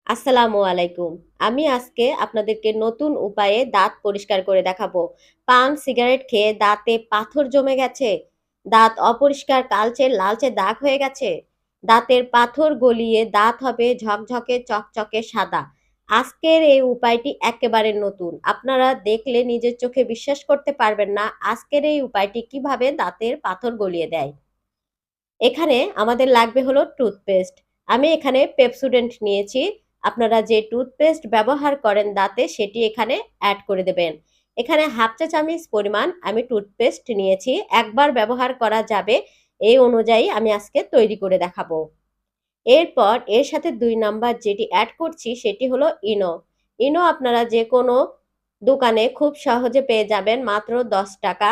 আসসালামু আলাইকুম। আমি আজকে আপনাদেরকে নতুন উপায়ে দাঁত পরিষ্কার করে দেখাবো। পান সিগারেট খেয়ে দাঁতে পাথর জমে গেছে, দাঁত অপরিষ্কার কালচে লালচে দাগ হয়ে গেছে, দাঁতের পাথর গলিয়ে দাঁত হবে ঝকঝকে চকচকে সাদা। আজকের এই উপায়টি একেবারে নতুন। আপনারা দেখলে নিজের চোখে বিশ্বাস করতে পারবেন না আজকের এই উপায়টি কিভাবে দাঁতের পাথর গলিয়ে দেয়। এখানে আমাদের লাগবে হলো টুথপেস্ট। আমি এখানে পেপসোডেন্ট নিয়েছি। আপনারা যে টুথপেস্ট ব্যবহার করেন দাঁতে সেটি এখানে অ্যাড করে দেবেন। এখানে হাফ চা চামচ পরিমাণ আমি টুথপেস্ট নিয়েছি। একবার ব্যবহার করা যাবে এই অনুযায়ী আমি আজকে তৈরি করে দেখাবো। এরপর এর সাথে ২ নাম্বার যেটি অ্যাড করছি সেটি হলো ইনো। ইনো আপনারা যে কোনো দোকানে খুব সহজে পেয়ে যাবেন মাত্র ১০ টাকা।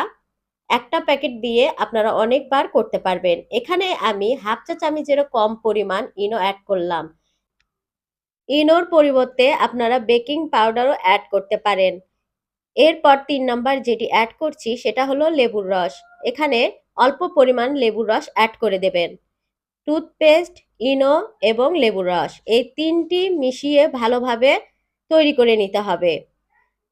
একটা প্যাকেট দিয়ে আপনারা অনেকবার করতে পারবেন। এখানে আমি হাফ চা চামচেরও কম পরিমাণ ইনো অ্যাড করলাম। ইনোর পরিবর্তে আপনারা বেকিং পাউডারও অ্যাড করতে পারেন। এরপর ৩ নাম্বার যেটি অ্যাড করছি সেটা হলো লেবুর রস। এখানে অল্প পরিমাণ লেবুর রস অ্যাড করে দেবেন। টুথপেস্ট, ইনো এবং লেবুর রস এই ৩টি মিশিয়ে ভালোভাবে তৈরি করে নিতে হবে।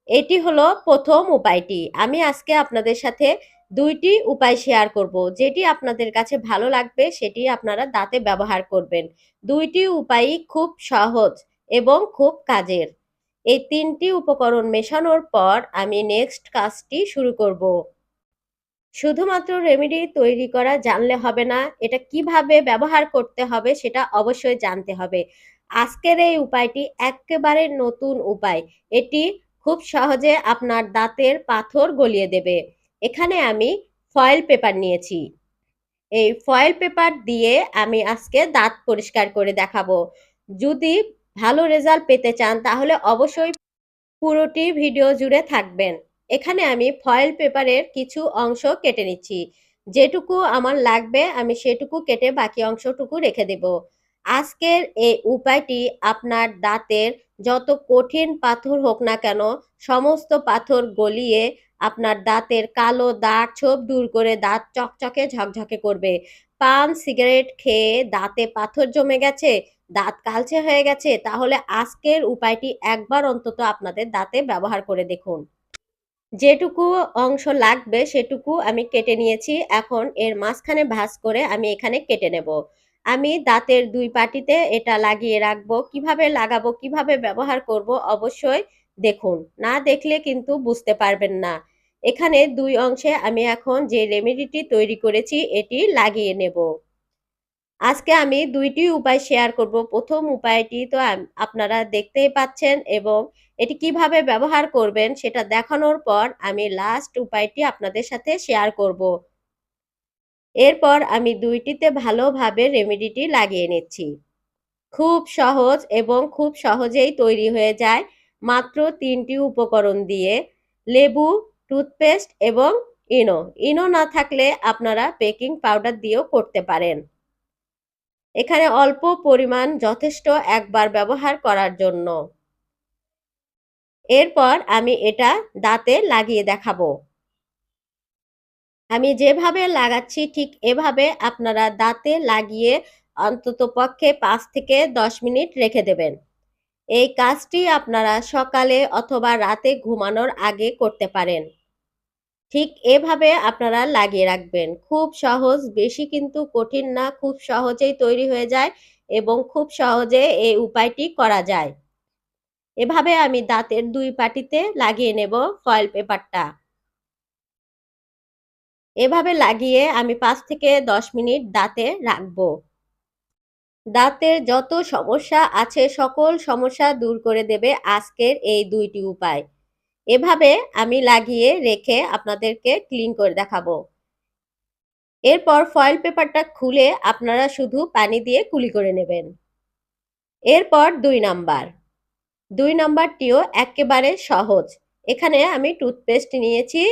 এটি হলো প্রথম উপায়টি। আমি আজকে আপনাদের সাথে ২টি উপায় শেয়ার করব। যেটি আপনাদের কাছে ভালো লাগবে সেটি আপনারা দাঁতে ব্যবহার করবেন। ২টি উপায়ই খুব সহজ এবং খুব কাজের। এই ৩টি উপকরণ মেশানোর পর আমি নেক্সট কাজটি শুরু করব। শুধুমাত্র রেমেডি তৈরি করা জানলে হবে না, এটা কিভাবে ব্যবহার করতে হবে সেটা অবশ্যই জানতে হবে। আজকের এই উপায়টি একেবারে নতুন উপায়। এটি খুব সহজে আপনার দাঁতের পাথর গলিয়ে দেবে। এখানে আমি ফয়েল পেপার নিয়েছি। এই ফয়েল পেপার দিয়ে আমি আজকে দাঁত পরিষ্কার করে দেখাবো। যদি ভালো রেজাল্ট পেতে চান তাহলে অবশ্যই পুরোটি ভিডিও জুড়ে থাকবেন। এখানে আমি ফয়েল পেপারের কিছু অংশ কেটে নিচ্ছি। যেটুকু আমার লাগবে আমি সেটুকু কেটে বাকি অংশটুকু রেখে দেব। আজকের এই উপায়টি আপনার দাঁতের যত কঠিন পাথর হোক না কেন সমস্ত পাথর গলিয়ে আপনার দাঁতের কালো দাগ ছোপ দূর করে দাঁত চকচকে ঝকঝকে করবে। পান সিগারেট খেয়ে দাঁতে পাথর জমে গেছে, দাঁত কালচে হয়ে গেছে, তাহলে আজকের উপায়টি একবার অন্তত আপনাদের দাঁতে ব্যবহার করে দেখুন। যেটুকু অংশ লাগবে সেটুকু আমি কেটে নিয়েছি। এখন এর মাঝখানে ভাঁজ করে আমি এখানে কেটে নেব। আমি দাঁতের ২ পাটিতে এটা লাগিয়ে রাখবো। কিভাবে লাগাবো, কিভাবে ব্যবহার করব অবশ্যই দেখুন। না দেখলে কিন্তু বুঝতে পারবেন না। এখানে ২ অংশে আমি এখন যে রেমেডিটি তৈরি করেছি এটি লাগিয়ে নেব। আজকে আমি ২টি উপায় শেয়ার করব। প্রথম উপায়টি তো আপনারা দেখতেই পাচ্ছেন এবং এটি কিভাবে ব্যবহার করবেন সেটা দেখানোর পর আমি লাস্ট উপায়টি আপনাদের সাথে শেয়ার করব। এরপর আমি ২টিতে ভালোভাবে রেমেডিটি লাগিয়ে নিচ্ছি। খুব সহজ এবং খুব সহজেই তৈরি হয়ে যায় মাত্র ৩টি উপকরণ দিয়ে। লেবু, টুথপেস্ট এবং ইনো। ইনো না থাকলে আপনারা বেকিং পাউডার দিয়েও করতে পারেন। এখানে অল্প পরিমাণ যথেষ্ট একবার ব্যবহার করার জন্য। এরপর আমি এটা দাঁতে লাগিয়ে দেখাবো। আমি যেভাবে লাগাচ্ছি ঠিক এভাবে আপনারা দাঁতে লাগিয়ে অন্ততপক্ষে ৫ থেকে ১০ মিনিট রেখে দেবেন। এই কাজটি আপনারা সকালে অথবা রাতে ঘুমানোর আগে করতে পারেন। ঠিক এভাবে আপনারা লাগিয়ে রাখবেন। খুব সহজ, বেশি কিন্তু কঠিন না, খুব সহজেই তৈরি হয়ে যায় এবং খুব সহজে এই উপায়টি করা যায়। এভাবে আমি দাঁতের ২ পাটিতে লাগিয়ে নেব ফয়েল পেপারটা। এভাবে লাগিয়ে আমি ৫ থেকে ১০ মিনিট দাঁতে রাখবো। দাঁতের যত সমস্যা আছে সকল সমস্যা দূর করে দেবে আজকের এই ২টি উপায়। এভাবে আমি লাগিয়ে রেখে আপনাদেরকে ক্লিন করে দেখাবো। এরপর ফয়েল পেপারটা খুলে আপনারা শুধু পানি দিয়ে কুলি করে নেবেন। এরপর ২ নাম্বার। ২ নাম্বারটিও একেবারে সহজ। এখানে আমি টুথপেস্ট নিয়েছি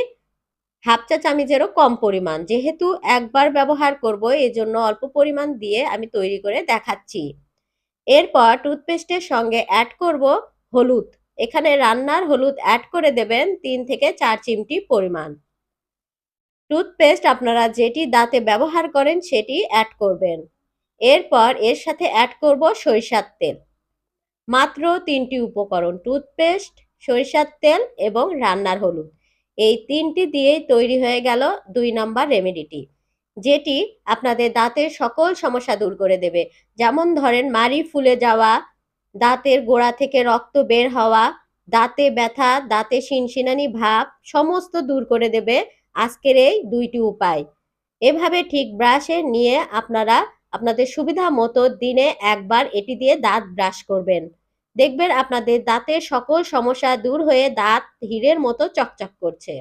হাফ চা চামচেরও কম পরিমাণ। যেহেতু একবার ব্যবহার করব এজন্য অল্প পরিমাণ দিয়ে আমি তৈরি করে দেখাচ্ছি। এরপর টুথপেস্টের সঙ্গে অ্যাড করব হলুদ। এখানে রান্নার হলুদ অ্যাড করে দেবেন ৩ থেকে ৪ চিমটি পরিমাণ। টুথপেস্ট আপনারা যেটি দাঁতে ব্যবহার করেন সেটি অ্যাড করবেন। এরপর এর সাথে অ্যাড করব সরিষার তেল। মাত্র ৩টি উপকরণ: টুথপেস্ট, সরিষার তেল এবং রান্নার হলুদ। এই ৩টি দিয়েই তৈরি হয়ে গেল ২ নম্বর রেমেডিটি, যেটি আপনাদের দাঁতের সকল সমস্যা দূর করে দেবে। যেমন ধরেন মাড়ি ফুলে যাওয়া, দাঁতের গোড়া থেকে রক্ত বের হওয়া, দাঁতে ব্যথা, দাঁতে শিনশিনানি ভাব সমস্ত দূর করে দেবে আজকের এই ২টি উপায়। এভাবে ঠিক ব্রাশে নিয়ে আপনারা আপনাদের সুবিধা মতো দিনে একবার এটি দিয়ে দাঁত ব্রাশ করবেন। দেখবেন আপনাদের দাঁতের সকল সমস্যা দূর হয়ে দাঁত হীরের মতো চকচক করছে।